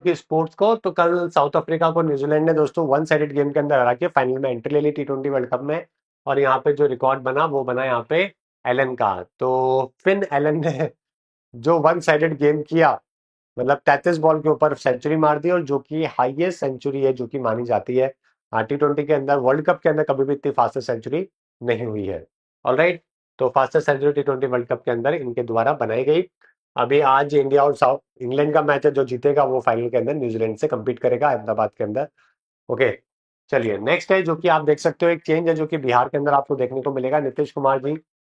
कि स्पोर्ट्स को, तो कल साउथ अफ्रीका को न्यूजीलैंड ने दोस्तों वन साइडेड गेम के अंदर हरा के फाइनल में एंट्री ले ली T20 वर्ल्ड कप में। और यहाँ पे जो रिकॉर्ड बना वो बना यहाँ पे एलन का। तो फिन एलन ने जो वन साइडेड गेम किया, मतलब 33 बॉल के ऊपर सेंचुरी मार दी, और जो कि हाईएस्ट सेंचुरी है जो कि मानी जाती है T20 के अंदर। वर्ल्ड कप के अंदर कभी भी इतनी फास्टेस्ट सेंचुरी नहीं हुई है। ऑलराइट, तो fastest century T20 world cup के अंदर इनके द्वारा बनाई गई। अभी आज इंडिया और साउथ इंग्लैंड का मैच है, जो जीतेगा वो फाइनल के अंदर न्यूजीलैंड से compete करेगा अहमदाबाद के अंदर। ओके, चलिए नेक्स्ट है जो कि आप देख सकते हो, एक चेंज है जो कि बिहार के अंदर आपको देखने को मिलेगा। नीतीश कुमार जी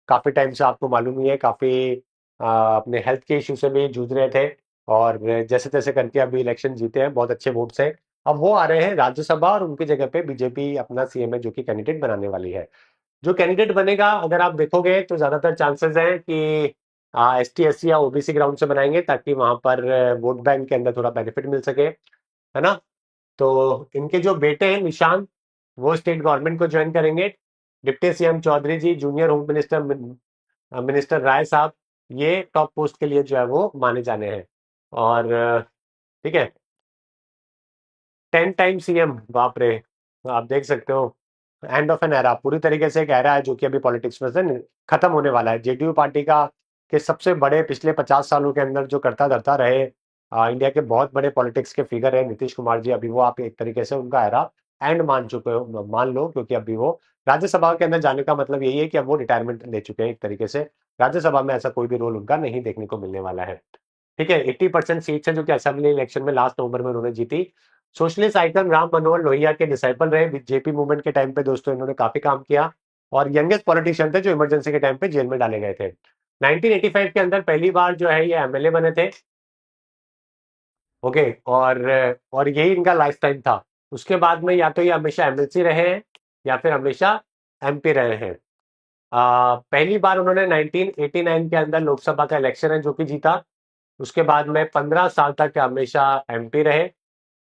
काफी टाइम से आपको मालूम ही है, काफी अपने हेल्थ के इश्यू से भी जूझ रहे थे, और जैसे तैसे करके अभी इलेक्शन जीते हैं बहुत अच्छे वोट से। अब वो आ रहे हैं राज्यसभा, और उनकी जगह पे बीजेपी अपना सीएम है जो कि कैंडिडेट बनाने वाली है। जो कैंडिडेट बनेगा अगर आप देखोगे तो ज्यादातर चांसेस हैं कि ST SC या OBC ग्राउंड से बनाएंगे, ताकि वहां पर वोट बैंक के अंदर थोड़ा बेनिफिट मिल सके, है ना। तो इनके जो बेटे हैं निशांत, वो स्टेट गवर्नमेंट को ज्वाइन करेंगे। डिप्टी CM चौधरी जी, जूनियर होम मिनिस्टर मिनिस्टर राय साहब, ये टॉप पोस्ट के लिए जो है वो माने जाने हैं। और ठीक है, 10 टाइम CM, बाप रे। आप देख सकते हो, एंड ऑफ एन एरा, पूरी तरीके से एक एरा है जो कि अभी पॉलिटिक्स में से खत्म होने वाला है। JDU पार्टी का के सबसे बड़े पिछले 50 सालों के अंदर जो करता धरता रहे, इंडिया के बहुत बड़े पॉलिटिक्स के फिगर है नीतीश कुमार जी। अभी वो आप एक तरीके से उनका एरा एंड मान चुके हो, मान लो, क्योंकि अभी वो राज्यसभा के अंदर जाने का मतलब यही है कि अब वो रिटायरमेंट ले चुके हैं एक तरीके से। राज्यसभा में ऐसा कोई भी रोल उनका नहीं देखने को मिलने वाला है। ठीक है, 80% सीट्स है जो कि असेंबली इलेक्शन में लास्ट नवंबर में उन्होंने जीती। सोशलिस्ट आइकन राम मनोहर लोहिया के डिसाइपल रहे JP मूवमेंट के टाइम पे दोस्तों, इन्होंने काफी काम किया। और यंगेस्ट पॉलिटिशियन थे जो इमरजेंसी के टाइम पे जेल में डाले गए थे। 1985 के अंदर पहली बार जो है ये MLA बने थे। ओके, और यही इनका लाइफ टाइम था। उसके बाद में या तो ये हमेशा MLC रहे हैं, या फिर हमेशा MP रहे हैं। पहली बार उन्होंने 1989 के अंदर लोकसभा का इलेक्शन है जो कि जीता। उसके बाद में 15 साल तक हमेशा MP रहे,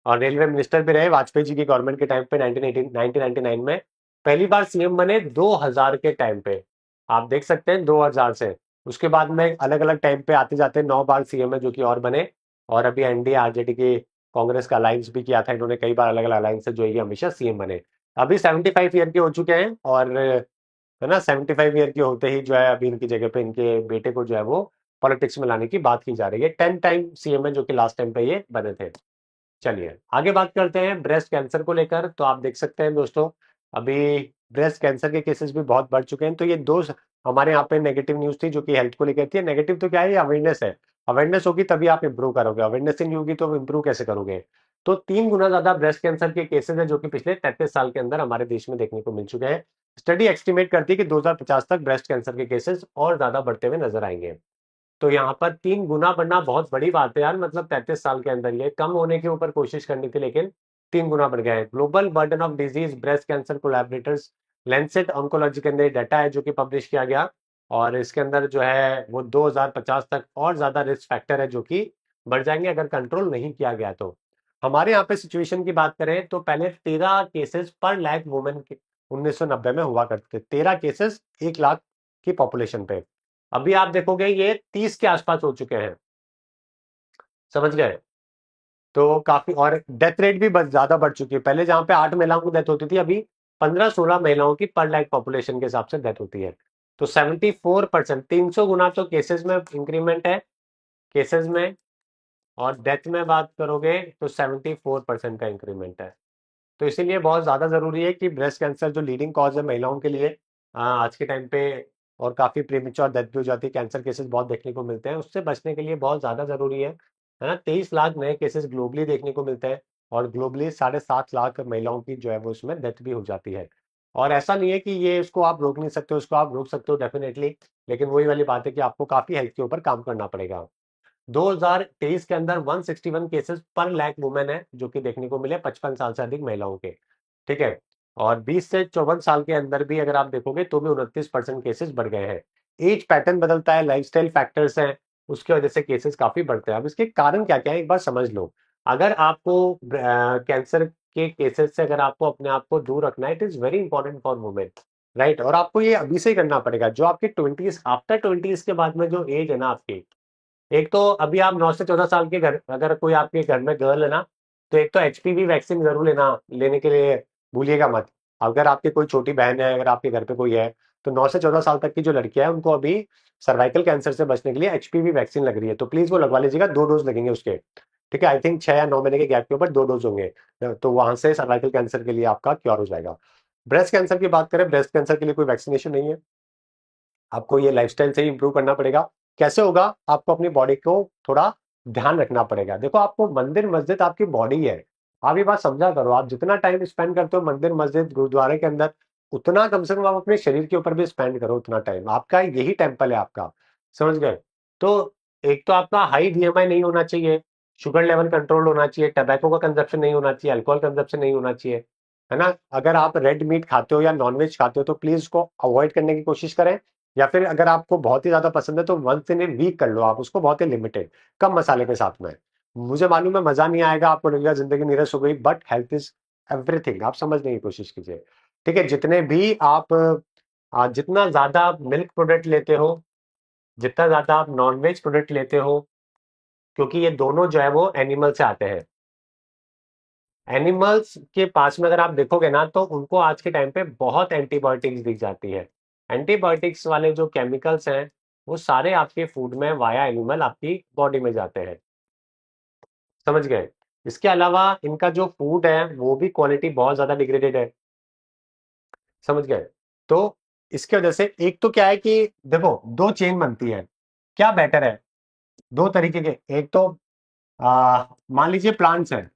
और रेलवे मिनिस्टर भी रहे वाजपेयी जी की गवर्नमेंट के टाइम पे 1999 में। पहली बार CM बने 2000 के टाइम पे, आप देख सकते हैं 2000 से। उसके बाद में अलग अलग टाइम पे आते जाते 9 बार CM है जो कि और बने। और अभी NDA RJD की कांग्रेस का अलायंस भी किया था इन्होंने कई बार, अलग अलग अलायंस से जो है ये हमेशा CM बने। अभी 75 ईयर के हो चुके हैं, और है ना, 75 ईयर के होते ही जो है अभी इनकी जगह पे इनके बेटे को जो है वो पॉलिटिक्स में लाने की बात की जा रही है। 10 टाइम CM है जो कि लास्ट टाइम पे ये बने थे। चलिए आगे बात करते हैं ब्रेस्ट कैंसर को लेकर। तो आप देख सकते हैं दोस्तों, अभी ब्रेस्ट कैंसर के केसेस भी बहुत बढ़ चुके हैं। तो ये दो हमारे यहाँ पे नेगेटिव न्यूज थी जो कि हेल्थ को लेकर थी। नेगेटिव तो क्या है, ये अवेयरनेस है। अवेयरनेस होगी तभी आप इंप्रूव करोगे, अवेयरनेस ही नहीं होगी तो इंप्रूव कैसे करोगे। तो 3 गुना ज्यादा ब्रेस्ट कैंसर के केसेस है जो कि पिछले 33 साल के अंदर हमारे देश में देखने को मिल चुके हैं। स्टडी एस्टिमेट करती है कि 2050 तक ब्रेस्ट कैंसर के केसेस और ज्यादा बढ़ते हुए नजर आएंगे। तो यहाँ पर 3 गुना बढ़ना बहुत बड़ी बात है यार, मतलब 33 साल के अंदर ये कम होने के ऊपर कोशिश करनी थी, लेकिन 3 गुना बढ़ गया है। Global burden of disease breast cancer collaborators Lancet oncology के अंदर डाटा है जो कि पब्लिश किया गया। और इसके अंदर जो है वो 2050 तक और ज्यादा रिस्क फैक्टर है जो कि बढ़ जाएंगे अगर कंट्रोल नहीं किया गया तो। हमारे यहाँ पे सिचुएशन की बात करें तो पहले 13 केसेस पर लाख वुमेन 1990 में हुआ करते थे, 13 केसेस 1 लाख की पॉपुलेशन पे। अभी आप देखोगे ये 30 के आसपास हो चुके हैं, समझ गए। तो काफी, और डेथ रेट भी ज्यादा बढ़ चुकी है। पहले जहां पे 8 महिलाओं की डेथ होती थी, अभी 15-16 महिलाओं की पर लाख पॉपुलेशन के हिसाब से डेथ होती है। तो 74%, 300 गुना तो केसेस में इंक्रीमेंट है, केसेस में। और डेथ में बात करोगे तो 74% का इंक्रीमेंट है। तो इसीलिए बहुत ज़्यादा ज़रूरी है कि ब्रेस्ट कैंसर जो लीडिंग कॉज है महिलाओं के लिए आज के टाइम पे, और काफ़ी प्रीमेच्योर डेथ भी हो जाती है, कैंसर केसेस बहुत देखने को मिलते हैं, उससे बचने के लिए बहुत ज़्यादा ज़रूरी है ना। 23 लाख नए केसेस ग्लोबली देखने को मिलते हैं, और ग्लोबली 7.5 लाख महिलाओं की जो है वो उसमें डेथ भी हो जाती है। और ऐसा नहीं है कि ये इसको आप रोक नहीं सकते, उसको आप रोक सकते हो डेफिनेटली, लेकिन वही वाली बात है कि आपको काफ़ी हेल्थ के ऊपर काम करना पड़ेगा। 2023 के अंदर 161 केसेस पर लाख वुमेन है जो कि देखने को मिले 55 साल से अधिक महिलाओं के। ठीक है, और 20 से 54 साल के अंदर भी अगर आप देखोगे तो भी 29% केसेस बढ़ गए हैं। एज पैटर्न बदलता है, लाइफस्टाइल फैक्टर्स हैं, उसकी वजह से केसेस काफी बढ़ते हैं। अब इसके कारण क्या क्या है एक बार समझ लो। अगर आपको कैंसर के केसेस से अगर आपको अपने आप को दूर रखना है, it is very important for women, right. और आपको ये अभी से ही करना पड़ेगा। जो आपके 20s, आफ्टर 20s के बाद में जो एज है ना आपकी, एक तो अभी आप 9 से 14 साल के घर, अगर कोई आपके घर में गर्ल है ना, तो एक तो एचपीवी वैक्सीन जरूर लेने के लिए भूलिएगा मत। अगर आपकी कोई छोटी बहन है, अगर आपके घर पे कोई है, तो 9 से 14 साल तक की जो लड़कियां हैं उनको अभी सर्वाइकल कैंसर से बचने के लिए एचपीवी वैक्सीन लग रही है, तो प्लीज वो लगवा लीजिएगा। 2 डोज लगेंगे उसके, ठीक है। आई थिंक 6 या 9 महीने के गैप के ऊपर 2 डोज होंगे, तो वहां से सर्वाइकल कैंसर के लिए आपका क्योर हो जाएगा। ब्रेस्ट कैंसर की बात करें, ब्रेस्ट कैंसर के लिए कोई वैक्सीनेशन नहीं है, आपको ये लाइफस्टाइल से ही इंप्रूव करना पड़ेगा। कैसे होगा? आपको अपनी बॉडी को थोड़ा ध्यान रखना पड़ेगा। देखो, आपको मंदिर मस्जिद आपकी बॉडी है, आप ये बात समझा करो। आप जितना टाइम स्पेंड करते हो मंदिर मस्जिद गुरुद्वारे के अंदर, उतना कम से कम आप अपने शरीर के ऊपर भी स्पेंड करो। उतना टाइम आपका यही टेम्पल है आपका, समझ गए? तो एक तो आपका हाई बीएमआई नहीं होना चाहिए, शुगर लेवल कंट्रोल होना चाहिए, टबैको का कंजप्शन नहीं होना चाहिए, अल्कोहल कंजप्शन नहीं होना चाहिए, है ना। अगर आप रेड मीट खाते हो या नॉनवेज खाते हो तो प्लीज उसको अवॉइड करने की कोशिश करें, या फिर अगर आपको बहुत ही ज्यादा पसंद है तो वंस इन ए वीक कर लो आप उसको, बहुत ही लिमिटेड, कम मसाले के साथ में। मुझे मालूम है मजा नहीं आएगा आपको, लगेगा जिंदगी नीरस हो गई, बट हेल्थ इज एवरीथिंग, आप समझने की कोशिश कीजिए, ठीक है। जितने भी आप जितना ज्यादा आप मिल्क प्रोडक्ट लेते हो, जितना ज्यादा आप नॉनवेज प्रोडक्ट लेते हो, क्योंकि ये दोनों जो है वो एनिमल से आते हैं। एनिमल्स के पास में अगर आप देखोगे ना, तो उनको आज के टाइम पे बहुत एंटीबायोटिक्स दी जाती है। एंटीबायोटिक्स वाले जो केमिकल्स हैं, वो सारे आपके फूड में वाया एनिमल आपकी बॉडी में जाते हैं, समझ गए? इसके अलावा इनका जो फूड है वो भी क्वालिटी बहुत ज्यादा डिग्रेडेड है, समझ गए? तो इसके वजह से एक तो क्या है कि देखो, दो चेन बनती है, क्या बेटर है? दो तरीके के, एक तो मान लीजिए प्लांट्स है,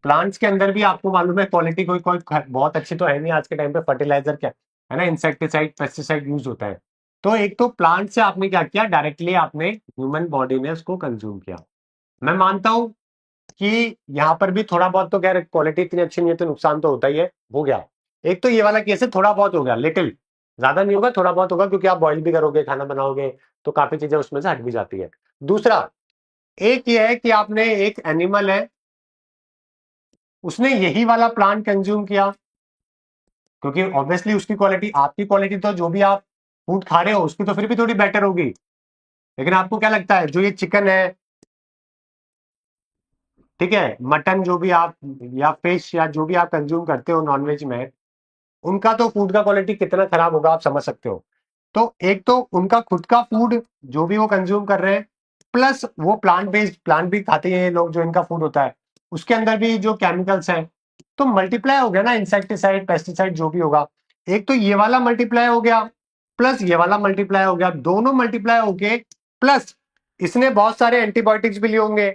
प्लांट्स के अंदर भी आपको मालूम है क्वालिटी कोई कोई बहुत अच्छी तो है नहीं आज के टाइम पे, फर्टिलाइजर क्या है ना, इंसेक्टिसाइड पेस्टिसाइड यूज होता है। तो एक तो प्लांट से आपने क्या किया, डायरेक्टली आपने ह्यूमन बॉडी में उसको कंज्यूम किया। मैं मानता हूं कि यहाँ पर भी थोड़ा बहुत तो खैर क्वालिटी इतनी अच्छी नहीं है तो नुकसान तो होता ही है, हो गया। एक तो ये वाला केस है, थोड़ा बहुत हो गया, लिटिल, ज्यादा नहीं होगा, थोड़ा बहुत होगा, क्योंकि आप बॉईल भी करोगे, खाना बनाओगे, तो काफी चीजें उसमें से हट भी जाती है। दूसरा, एक ये है कि आपने एक एनिमल है, उसने यही वाला प्लांट कंज्यूम किया, क्योंकि ऑब्वियसली उसकी क्वालिटी, आपकी क्वालिटी तो जो भी आप फूड खा रहे हो उसकी तो फिर भी थोड़ी बेटर होगी। लेकिन आपको क्या लगता है, जो ये चिकन है, ठीक है, मटन जो भी आप, या फिश, या जो भी आप कंज्यूम करते हो नॉनवेज में, उनका तो फूड का क्वालिटी कितना खराब होगा आप समझ सकते हो। तो एक तो उनका खुद का फूड जो भी वो कंज्यूम कर रहे हैं, प्लस वो प्लांट बेस्ड, प्लांट भी खाते हैं ये लोग, जो इनका फूड होता है उसके अंदर भी जो केमिकल्स हैं, तो मल्टीप्लाई हो गया ना, इंसेक्टिसाइड पेस्टिसाइड जो भी होगा। एक तो ये वाला मल्टीप्लाई हो गया, प्लस ये वाला मल्टीप्लाई हो गया, दोनों मल्टीप्लाई हो गए, प्लस इसने बहुत सारे एंटीबायोटिक्स भी लिए होंगे,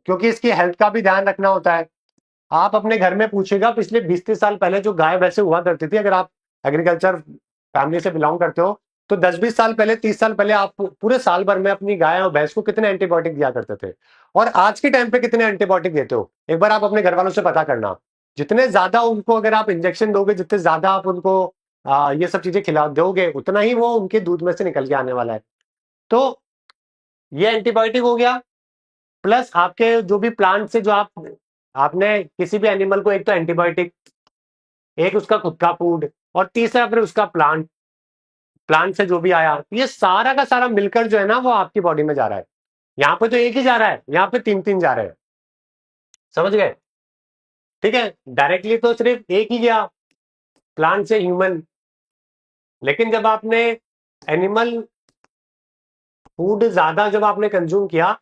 क्योंकि इसकी हेल्थ का भी ध्यान रखना होता है। आप अपने घर में पूछेगा पिछले 20-30 साल पहले जो गाय भैंसे हुआ करती थी, अगर आप एग्रीकल्चर फैमिली से बिलोंग करते हो, तो 10-20 साल पहले, 30 साल पहले आप पूरे साल भर में अपनी गाय और भैंस को कितने एंटीबायोटिक दिया करते थे, और आज के टाइम पे कितने एंटीबायोटिक देते हो, एक बार आप अपने घर वालों से पता करना। जितने ज्यादा उनको अगर आप इंजेक्शन दोगे, जितने ज्यादा आप उनको ये सब चीजें खिला दोगे, उतना ही वो उनके दूध में से निकल के आने वाला है। तो ये एंटीबायोटिक हो गया, प्लस आपके जो भी प्लांट से जो आपने किसी भी एनिमल को, एक तो एंटीबायोटिक, एक उसका खुद का फूड, और तीसरा फिर उसका प्लांट, प्लांट से जो भी आया, ये सारा का सारा मिलकर जो है ना वो आपकी बॉडी में जा रहा है। यहाँ पे तो एक ही जा रहा है, यहाँ पे तीन तीन जा रहे हैं, समझ गए? ठीक है, डायरेक्टली तो सिर्फ एक ही गया, प्लांट से ह्यूमन। लेकिन जब आपने एनिमल फूड ज्यादा जब आपने कंज्यूम किया,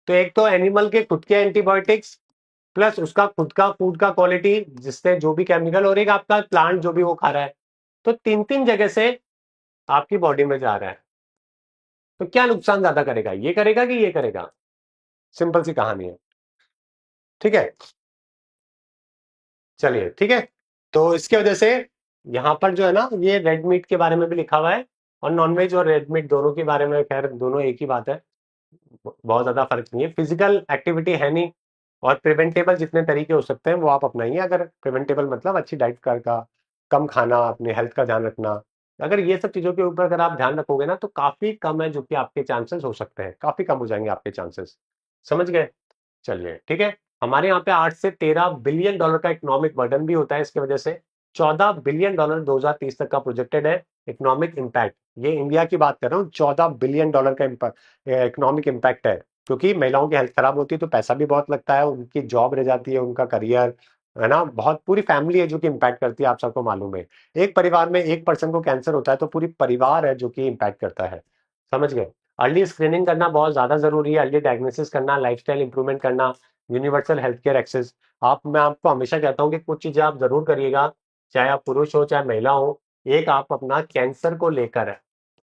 तो एक तो एनिमल के खुद के एंटीबायोटिक्स, प्लस उसका खुद का फूड का क्वालिटी जिससे जो भी केमिकल, और एक आपका प्लांट जो भी वो खा रहा है, तो तीन तीन जगह से आपकी बॉडी में जा रहा है। तो क्या नुकसान ज्यादा करेगा, ये करेगा कि ये करेगा? सिंपल सी कहानी है, ठीक है। चलिए, ठीक है। तो इसके वजह से यहाँ पर जो है ना, ये रेड मीट के बारे में भी लिखा हुआ है, और नॉनवेज और रेड मीट दोनों के बारे में, खैर दोनों एक ही बात है, बहुत ज्यादा फर्क नहीं है, फिजिकल एक्टिविटी है नहीं। और प्रिवेंटेबल जितने तरीके हो सकते हैं वो आप अपनाइए। अगर प्रिवेंटेबल मतलब अच्छी डाइट का कम खाना, अपने हेल्थ का ध्यान रखना, अगर ये सब चीजों के ऊपर अगर आप ध्यान रखोगे ना, तो काफी कम है जो कि आपके चांसेस हो सकते हैं, काफी कम हो जाएंगे आपके चांसेस, समझ गए? चलिए, ठीक है। हमारे यहाँ पे 8 से 13 बिलियन डॉलर का इकोनॉमिक बर्डन भी होता है इसकी वजह से। 14 बिलियन डॉलर 2030 तक का प्रोजेक्टेड है इकोनॉमिक इम्पैक्ट। ये इंडिया की बात कर रहा हूँ, $14 बिलियन का इकोनॉमिक इम्पैक्ट है, क्योंकि महिलाओं की हेल्थ खराब होती है तो पैसा भी बहुत लगता है, उनकी जॉब रह जाती है, उनका करियर, है ना, बहुत पूरी फैमिली है जो कि इम्पैक्ट करती है, आप सबको मालूम है। एक परिवार में एक पर्सन को कैंसर होता है तो पूरी परिवार है जो कि इम्पैक्ट करता है, समझ गए। अर्ली स्क्रीनिंग करना बहुत ज्यादा जरूरी है, अर्ली डायग्नोसिस करना, लाइफस्टाइल इंप्रूवमेंट करना, यूनिवर्सल हेल्थ केयर एक्सेस। मैं आपको हमेशा कहता हूँ कि कुछ चीजें आप जरूर करिएगा, चाहे आप पुरुष हो चाहे महिला हो। एक, आप अपना कैंसर को लेकर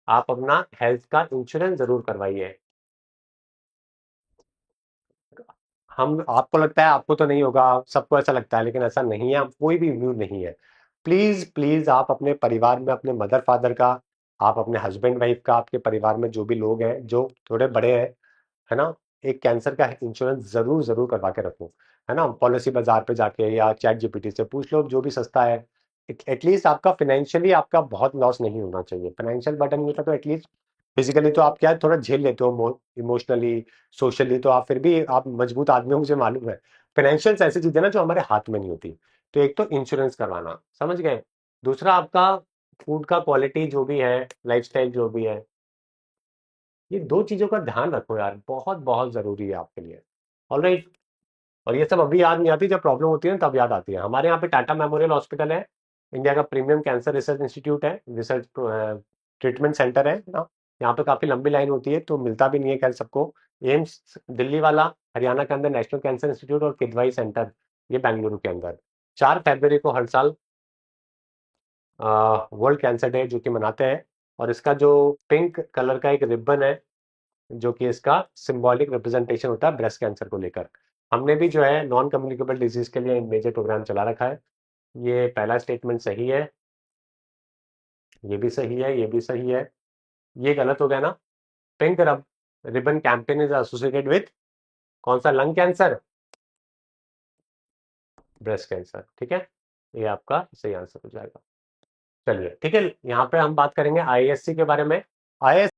आप अपना हेल्थ का इंश्योरेंस जरूर करवाइए। हम, आपको लगता है, आपको तो नहीं होगा, सबको ऐसा लगता है, लेकिन ऐसा नहीं है, कोई भी व्यू नहीं है। प्लीज प्लीज आप अपने परिवार में अपने मदर फादर का, आप अपने हस्बैंड वाइफ का, आपके परिवार में जो भी लोग हैं जो थोड़े बड़े हैं, है ना, एक कैंसर का इंश्योरेंस जरूर जरूर करवा के रखो, है ना। पॉलिसी बाजार पे जाके या चैट जीपीटी से पूछ लो, जो भी सस्ता है। एटलीस्ट आपका फाइनेंशियली आपका बहुत लॉस नहीं होना चाहिए, फाइनेंशियल बर्डन होता तो एटलीस्ट फिजिकली तो आप क्या है, थोड़ा झेल लेते हो, इमोशनली, सोशली तो आप फिर भी आप मजबूत आदमी हो, मुझे मालूम है। फाइनेंशियल ऐसी चीजें ना जो हमारे हाथ में नहीं होती। तो एक तो इंश्योरेंस करवाना, समझ गए। दूसरा, आपका फूड का क्वालिटी जो भी है, लाइफस्टाइल जो भी है, ये दो चीजों का ध्यान रखो यार, बहुत बहुत जरूरी है आपके लिए। ऑलराइट। और ये सब अभी याद नहीं आती, जब प्रॉब्लम होती है ना तब याद आती है। हमारे यहाँ पे टाटा मेमोरियल हॉस्पिटल है, इंडिया का प्रीमियम कैंसर रिसर्च इंस्टीट्यूट है, रिसर्च ट्रीटमेंट सेंटर है ना। यहाँ पे काफी लंबी लाइन होती है तो मिलता भी नहीं है खैर सबको। एम्स दिल्ली वाला, हरियाणा के अंदर नेशनल कैंसर इंस्टीट्यूट, और किदवाई सेंटर ये बेंगलुरु के अंदर। 4 फरवरी को हर साल वर्ल्ड कैंसर डे जो कि मनाते हैं। और इसका जो पिंक कलर का एक रिबन है, जो कि इसका सिंबॉलिक रिप्रेजेंटेशन होता है ब्रेस्ट कैंसर को लेकर। हमने भी जो है नॉन कम्युनिकेबल डिजीज के लिए मेजर प्रोग्राम चला रखा है। ये पहला स्टेटमेंट सही है, ये भी सही है, ये भी सही है। ये गलत हो गया ना। Pink ribbon campaign is associated with कौन सा, लंग कैंसर, ब्रेस्ट कैंसर, ठीक है। ये आपका सही आंसर हो जाएगा। चलिए ठीक है, यहाँ पे हम बात करेंगे आईएससी के बारे में। आई